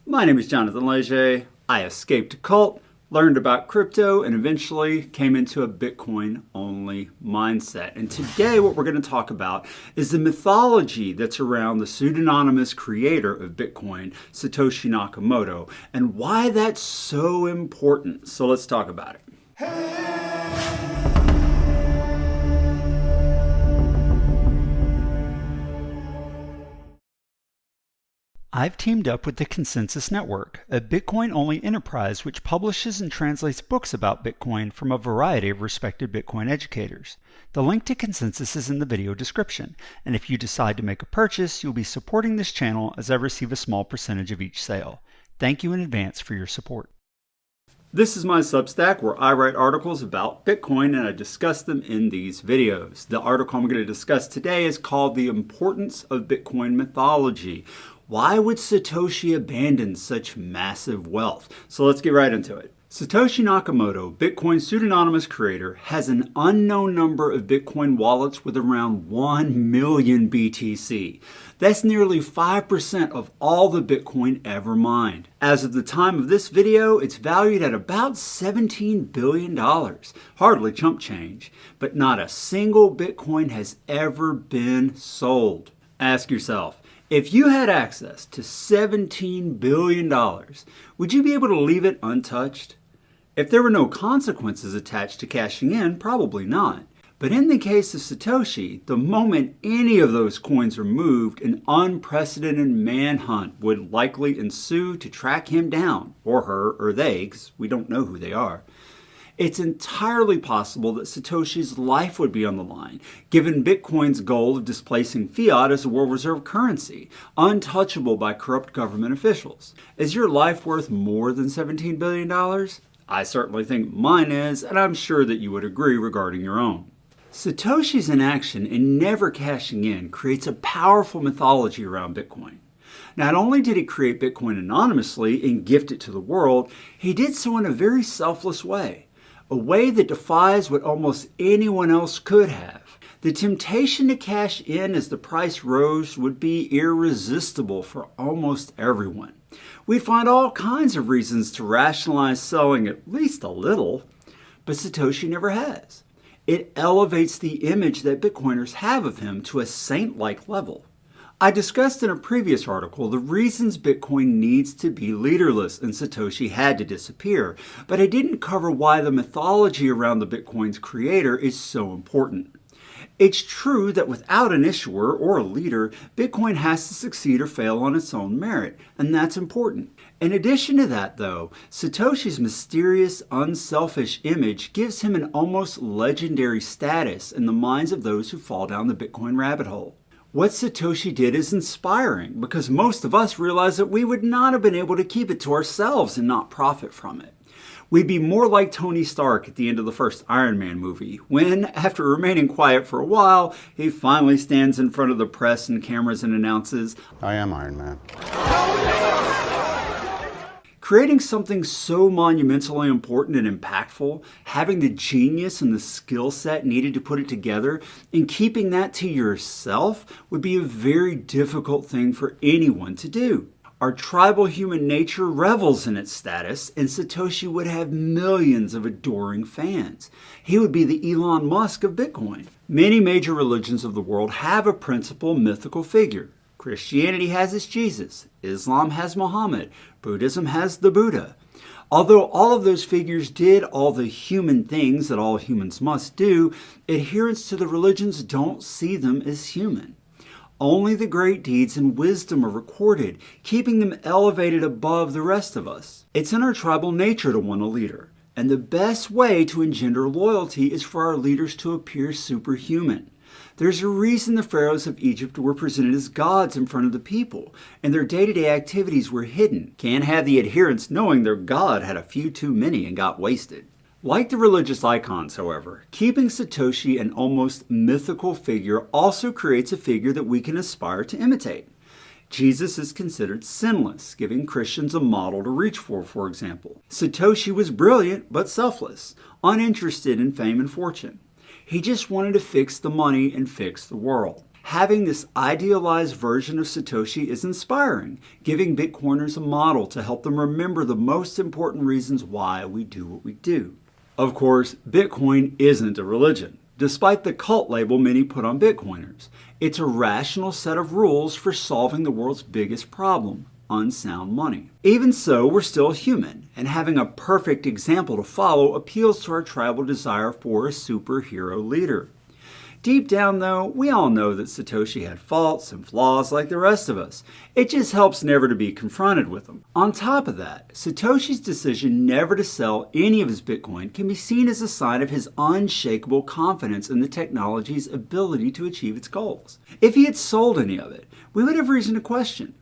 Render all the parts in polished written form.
My name is Jonathan Leger. I escaped a cult, learned about crypto, and eventually came into a Bitcoin-only mindset. And today what we're going to talk about is the mythology that's around the pseudonymous creator of Bitcoin, Satoshi Nakamoto, and why that's so important. So let's talk about it. I've teamed up with the Konsensus Network, a Bitcoin-only enterprise which publishes and translates books about Bitcoin from a variety of respected Bitcoin educators. The link to Konsensus is in the video description, and if you decide to make a purchase, you'll be supporting this channel as I receive a small percentage of each sale. Thank you in advance for your support. This is my Substack where I write articles about Bitcoin and I discuss them in these videos. The article I'm going to discuss today is called The Importance of Bitcoin Mythology. Why would Satoshi abandon such massive wealth? So let's get right into it. Satoshi Nakamoto, Bitcoin's pseudonymous creator, has an unknown number of Bitcoin wallets with around 1 million BTC. That's nearly 5% of all the Bitcoin ever mined. As of the time of this video, it's valued at about $17 billion. Hardly chump change, but not a single Bitcoin has ever been sold. Ask yourself, if you had access to $17 billion, would you be able to leave it untouched? If there were no consequences attached to cashing in, probably not. But in the case of Satoshi, the moment any of those coins are moved, an unprecedented manhunt would likely ensue to track him down, or her, or they, because we don't know who they are. It's entirely possible that Satoshi's life would be on the line, given Bitcoin's goal of displacing fiat as a world reserve currency, untouchable by corrupt government officials. Is your life worth more than $17 billion? I certainly think mine is, and I'm sure that you would agree regarding your own. Satoshi's inaction in never cashing in creates a powerful mythology around Bitcoin. Not only did he create Bitcoin anonymously and gift it to the world, he did so in a very selfless way. A way that defies what almost anyone else could have. The temptation to cash in as the price rose would be irresistible for almost everyone. We'd find all kinds of reasons to rationalize selling at least a little, but Satoshi never has. It elevates the image that Bitcoiners have of him to a saint-like level. I discussed in a previous article the reasons Bitcoin needs to be leaderless and Satoshi had to disappear, but I didn't cover why the mythology around the Bitcoin's creator is so important. It's true that without an issuer or a leader, Bitcoin has to succeed or fail on its own merit, and that's important. In addition to that, though, Satoshi's mysterious, unselfish image gives him an almost legendary status in the minds of those who fall down the Bitcoin rabbit hole. What Satoshi did is inspiring because most of us realize that we would not have been able to keep it to ourselves and not profit from it. We'd be more like Tony Stark at the end of the first Iron Man movie, when, after remaining quiet for a while, he finally stands in front of the press and cameras and announces, "I am Iron Man." Creating something so monumentally important and impactful, having the genius and the skill set needed to put it together, and keeping that to yourself would be a very difficult thing for anyone to do. Our tribal human nature revels in its status, and Satoshi would have millions of adoring fans. He would be the Elon Musk of Bitcoin. Many major religions of the world have a principal mythical figure. Christianity has its Jesus, Islam has Muhammad, Buddhism has the Buddha. Although all of those figures did all the human things that all humans must do, adherents to the religions don't see them as human. Only the great deeds and wisdom are recorded, keeping them elevated above the rest of us. It's in our tribal nature to want a leader, and the best way to engender loyalty is for our leaders to appear superhuman. There's a reason the pharaohs of Egypt were presented as gods in front of the people, and their day-to-day activities were hidden. Can't have the adherents knowing their god had a few too many and got wasted. Like the religious icons, however, keeping Satoshi an almost mythical figure also creates a figure that we can aspire to imitate. Jesus is considered sinless, giving Christians a model to reach for example. Satoshi was brilliant but selfless, uninterested in fame and fortune. He just wanted to fix the money and fix the world. Having this idealized version of Satoshi is inspiring, giving Bitcoiners a model to help them remember the most important reasons why we do what we do. Of course, Bitcoin isn't a religion, despite the cult label many put on Bitcoiners. It's a rational set of rules for solving the world's biggest problem, unsound money. Even so, we're still human, and having a perfect example to follow appeals to our tribal desire for a superhero leader. Deep down, though, we all know that Satoshi had faults and flaws like the rest of us. It just helps never to be confronted with them. On top of that, Satoshi's decision never to sell any of his Bitcoin can be seen as a sign of his unshakable confidence in the technology's ability to achieve its goals. If he had sold any of it, we would have reason to question.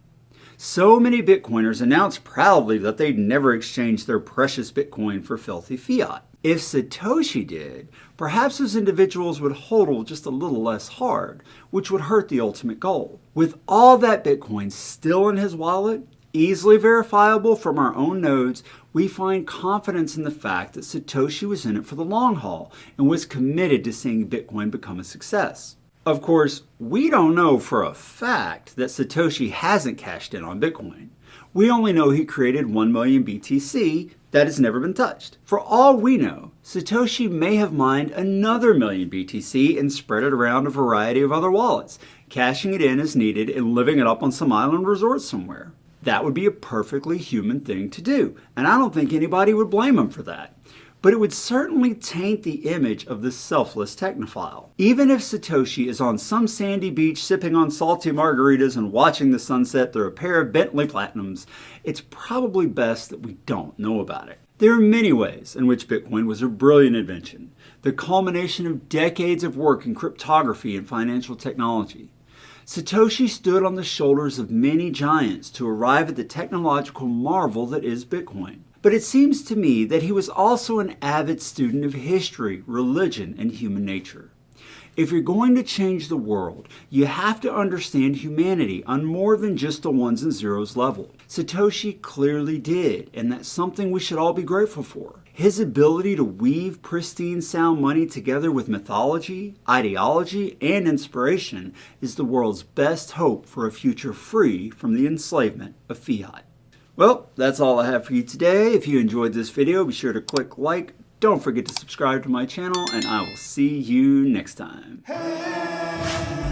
So many Bitcoiners announced proudly that they'd never exchange their precious Bitcoin for filthy fiat. If Satoshi did, perhaps those individuals would hodl just a little less hard, which would hurt the ultimate goal. With all that Bitcoin still in his wallet, easily verifiable from our own nodes, we find confidence in the fact that Satoshi was in it for the long haul and was committed to seeing Bitcoin become a success. Of course, we don't know for a fact that Satoshi hasn't cashed in on Bitcoin. We only know he created 1 million BTC that has never been touched. For all we know, Satoshi may have mined another million BTC and spread it around a variety of other wallets, cashing it in as needed and living it up on some island resort somewhere. That would be a perfectly human thing to do, and I don't think anybody would blame him for that. But it would certainly taint the image of the selfless technophile. Even if Satoshi is on some sandy beach sipping on salty margaritas and watching the sunset through a pair of Bentley Platinums, it's probably best that we don't know about it. There are many ways in which Bitcoin was a brilliant invention, the culmination of decades of work in cryptography and financial technology. Satoshi stood on the shoulders of many giants to arrive at the technological marvel that is Bitcoin. But it seems to me that he was also an avid student of history, religion, and human nature. If you're going to change the world, you have to understand humanity on more than just the ones and zeros level. Satoshi clearly did, and that's something we should all be grateful for. His ability to weave pristine sound money together with mythology, ideology, and inspiration is the world's best hope for a future free from the enslavement of fiat. Well, that's all I have for you today. If you enjoyed this video, be sure to click like. Don't forget to subscribe to my channel, and I will see you next time. Hey!